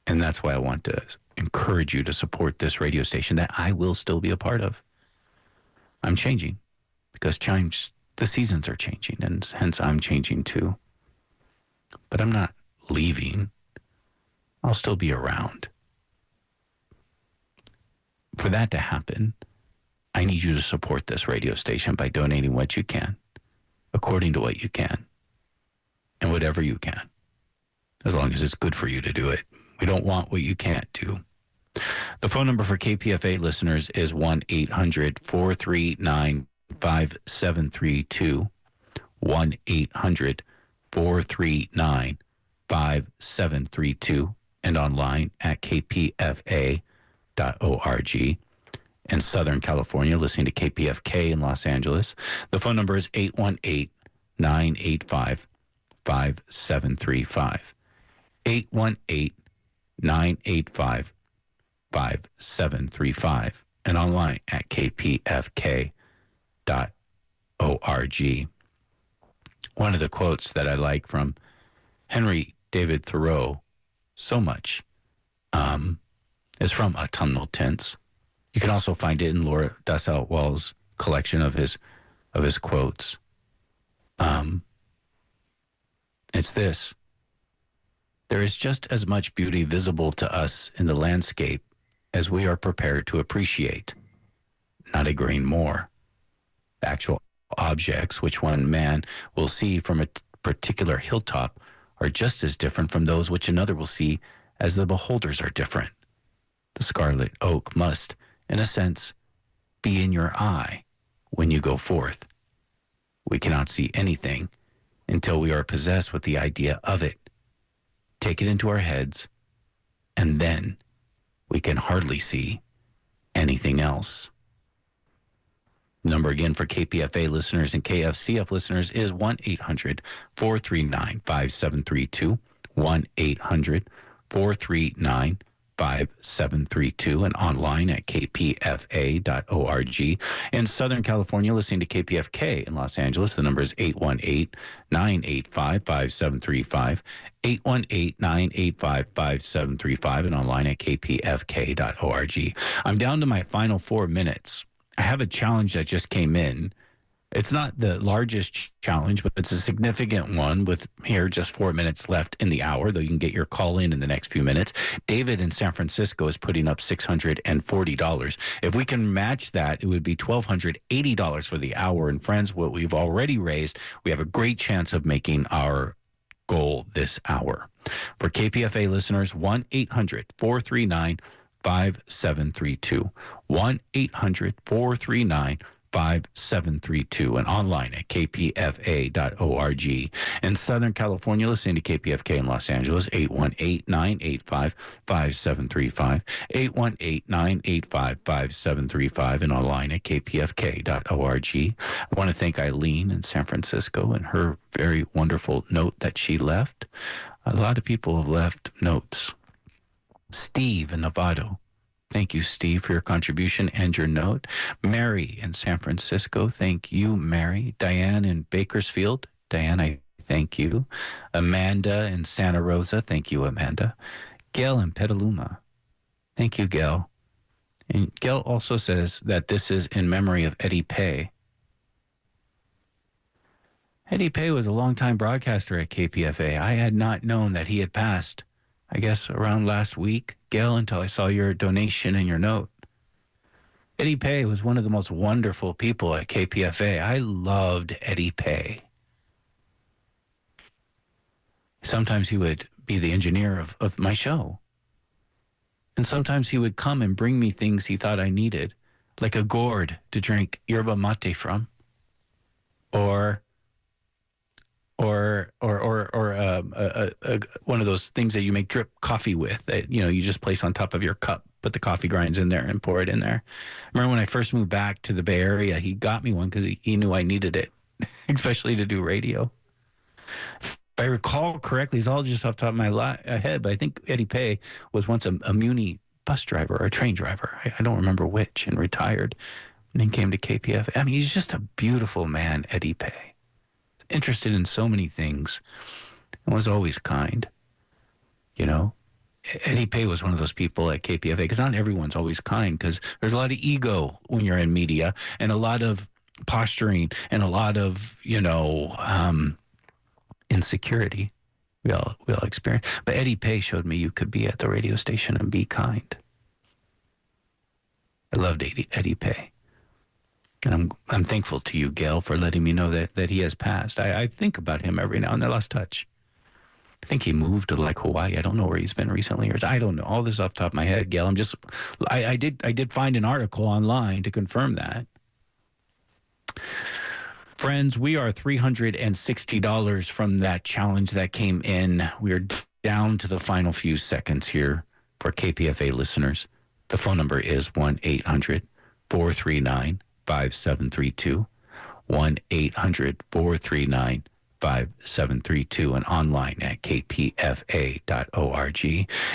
And that's why I want to encourage you to support this radio station that I will still be a part of. I'm changing because the seasons are changing, and hence I'm changing too. But I'm not leaving. I'll still be around. For that to happen, I need you to support this radio station by donating what you can, according to what you can, and whatever you can, as long as it's good for you to do it. We don't want what you can't do. The phone number for KPFA listeners is 1-800-439-5732, 1-800-439-5732, and online at kpfa.org. In Southern California, listening to KPFK in Los Angeles, the phone number is 818-985-5735. 818-985-5735, and online at kpfk.org. One of the quotes that I like from Henry David Thoreau so much is from Autumnal Tints. You can also find it in Laura Dassow Wall's collection of his quotes. It's this: there is just as much beauty visible to us in the landscape as we are prepared to appreciate, not a grain more. The actual objects which one man will see from a particular hilltop are just as different from those which another will see as the beholders are different. The scarlet oak must, in a sense, be in your eye when you go forth. We cannot see anything until we are possessed with the idea of it. take it into our heads, and then we can hardly see anything else. Number again for KPFA listeners and KFCF listeners is 1-800-439-5732, 1-800-439-5732, and online at kpfa.org. In Southern California, listening to KPFK in Los Angeles, the number is 818-985-5735, 818-985-5735, and online at kpfk.org. I'm down to my final 4 minutes. I have a challenge that just came in. It's not the largest challenge, but it's a significant one with here just 4 minutes left in the hour, though you can get your call in the next few minutes. David in San Francisco is putting up $640. If we can match that, it would be $1,280 for the hour. And friends, what we've already raised, we have a great chance of making our goal this hour. For KPFA listeners, 1-800-439-5732, 1-800-439-5732, and online at kpfa.org. In Southern California, listening to KPFK in Los Angeles, 818-985-5735, 818-985-5735, and online at kpfk.org. I want to thank Eileen in San Francisco and her very wonderful note that she left. A lot of people have left notes. Steve in Novato. Thank you, Steve, for your contribution and your note. Mary in San Francisco. Thank you, Mary. Diane in Bakersfield. Diane, I thank you. Amanda in Santa Rosa. Thank you, Amanda. Gail in Petaluma. Thank you, Gail. And Gail also says that this is in memory of Eddie Pay. Eddie Pay was a longtime broadcaster at KPFA. I had not known that he had passed, I guess, around last week, Gail, until I saw your donation and your note. Eddie Pay was one of the most wonderful people at KPFA. I loved Eddie Pay. Sometimes he would be the engineer of my show. And sometimes he would come and bring me things he thought I needed, like a gourd to drink yerba mate from, or one of those things that you make drip coffee with that, you just place on top of your cup, put the coffee grinds in there and pour it in there. I remember when I first moved back to the Bay Area, he got me one because he knew I needed it, especially to do radio. If I recall correctly, it's all just off the top of my head, but I think Eddie Pay was once a Muni bus driver or a train driver. I don't remember which, and retired, and then came to KPF. I mean, he's just a beautiful man, Eddie Pay. Interested in so many things and was always kind. Eddie Pay was one of those people at KPFA, because not everyone's always kind, because there's a lot of ego when you're in media and a lot of posturing and a lot of insecurity we all experience. But Eddie Pay showed me you could be at the radio station and be kind. I loved Eddie Pay. And I'm thankful to you, Gail, for letting me know that he has passed. I think about him every now and then. I lost touch. I think he moved to Hawaii. I don't know where he's been recently. I don't know. All this off the top of my head, Gail. I did find an article online to confirm that. Friends, we are $360 from that challenge that came in. We are down to the final few seconds here for KPFA listeners. The phone number is 1-800-439-5732, 1-800-439-5732, and online at kpfa.org.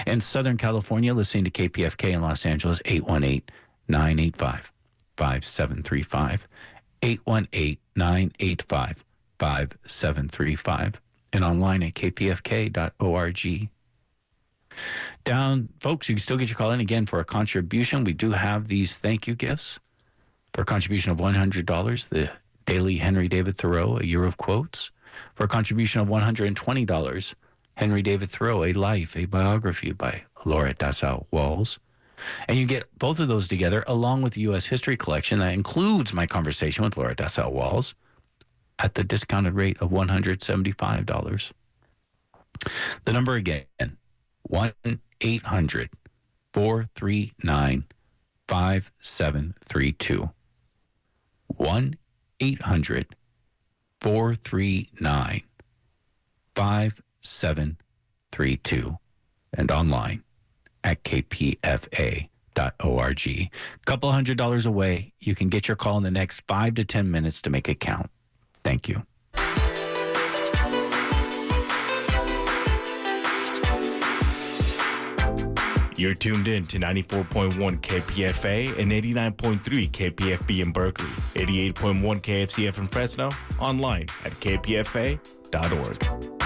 In Southern California, listening to KPFK in Los Angeles, 818-985-5735, 818-985-5735, and online at kpfk.org. Down, folks, you can still get your call in again for a contribution. We do have these thank you gifts. For a contribution of $100, the daily Henry David Thoreau, A Year of Quotes. For a contribution of $120, Henry David Thoreau, A Life, a Biography by Laura Dassow Walls. And you get both of those together along with the U.S. History Collection that includes my conversation with Laura Dassow Walls at the discounted rate of $175. The number again, 1-800-439-5732. 1-800-439-5732. 632 and online at kpfa.org. Couple $100 away. You can get your call in the next 5 to 10 minutes to make it count. Thank you. You're tuned in to 94.1 KPFA and 89.3 KPFB in Berkeley, 88.1 KFCF in Fresno, online at kpfa.org.